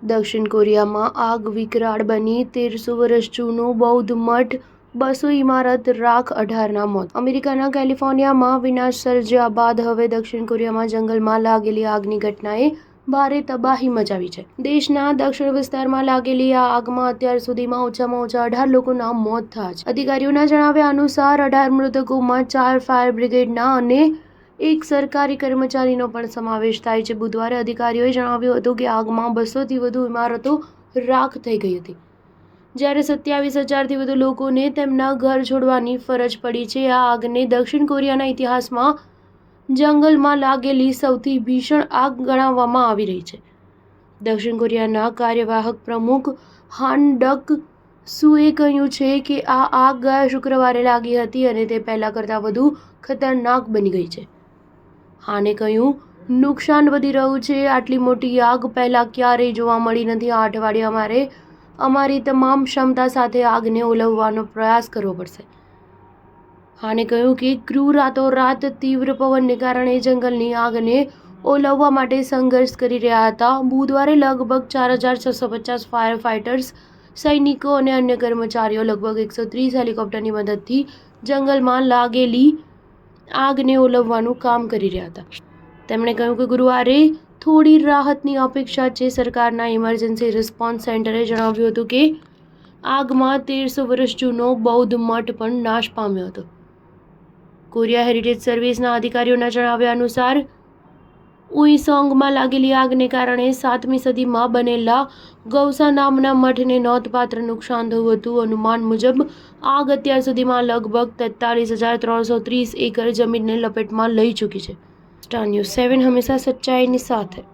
દક્ષિણ કોરિયામાં આગ વિકરાળ બની 1300 વર્ષ જૂનો બૌદ્ધ મઠ, 200 ઇમારત રાખ, 18ના મોત. અમેરિકાના કેલિફોર્નિયામાં વિનાશ સર્જ્યા બાદ હવે દક્ષિણ કોરિયામાં જંગલમાં લાગેલી આગની ઘટનાએ ભારે તબાહી મચાવી છે. દેશના દક્ષિણ વિસ્તારમાં લાગેલી આ આગમાં અત્યાર સુધીમાં ઓછામાં ઓછા 18 લોકોના મોત થયા છે. અધિકારીઓના જણાવ્યા અનુસાર 18 મૃતકોમાં 4 ફાયર બ્રિગેડના અને એક સરકારી કર્મચારીનો પણ સમાવેશ થાય છે. બુધવારે અધિકારીઓએ જણાવ્યું હતું કે આગમાં 200થી વધુ ઇમારતો રાખ થઈ ગઈ હતી, જ્યારે 27,000થી વધુ લોકોને તેમના ઘર છોડવાની ફરજ પડી છે. આ આગને દક્ષિણ કોરિયાના ઇતિહાસમાં જંગલમાં લાગેલી સૌથી ભીષણ આગ ગણાવવામાં આવી રહી છે. દક્ષિણ કોરિયાના કાર્યવાહક પ્રમુખ હાન ડક-સુએ કહ્યું છે કે આ આગ ગયા શુક્રવારે લાગી હતી અને તે પહેલા કરતાં વધુ ખતરનાક બની ગઈ છે. હાને કહ્યું, નુકસાન વધી રહ્યું છે. આટલી મોટી આગ પહેલા ક્યારેય જોવા મળી નથી. આ અઠવાડિયે અમારે અમારી તમામ ક્ષમતા સાથે આગને ઓલવવાનો પ્રયાસ કરવો પડશે. હાને કહ્યું કે ક્રૂ રાતોરાત તીવ્ર પવનને કારણે જંગલની આગને ઓલવવા માટે સંઘર્ષ કરી રહ્યા હતા. બુધવારે લગભગ 4,650 ફાયર ફાઇટર્સ, સૈનિકો અને અન્ય કર્મચારીઓ લગભગ 130 હેલિકોપ્ટરની મદદથી જંગલમાં લાગેલી આગને ઓલવવાનું કામ કરી રહ્યા હતા. તેમણે કહ્યું કે ગુરુવારે થોડી રાહતની અપેક્ષા છે. સરકારના ઇમરજન્સી રિસ્પોન્સ સેન્ટરે જણાવ્યું હતું કે આગમાં 1300 વર્ષ જૂનો બૌદ્ધ મઠ પણ નાશ પામ્યો હતો. કોરિયા હેરિટેજ સર્વિસના અધિકારીઓના જણાવ્યા અનુસાર ઉઈસોંગમાં લાગેલી આગને કારણે 7મી સદીમાં બનેલા ગૌસા નામના મઠને નોંધપાત્ર નુકસાન થયું હતું. અનુમાન મુજબ આગ અત્યાર સુધીમાં લગભગ 43,330 એકર જમીનને લપેટમાં લઈ ચૂકી છે. સ્ટાર ન્યૂઝ 7 હંમેશા સચ્ચાઈની સાથે.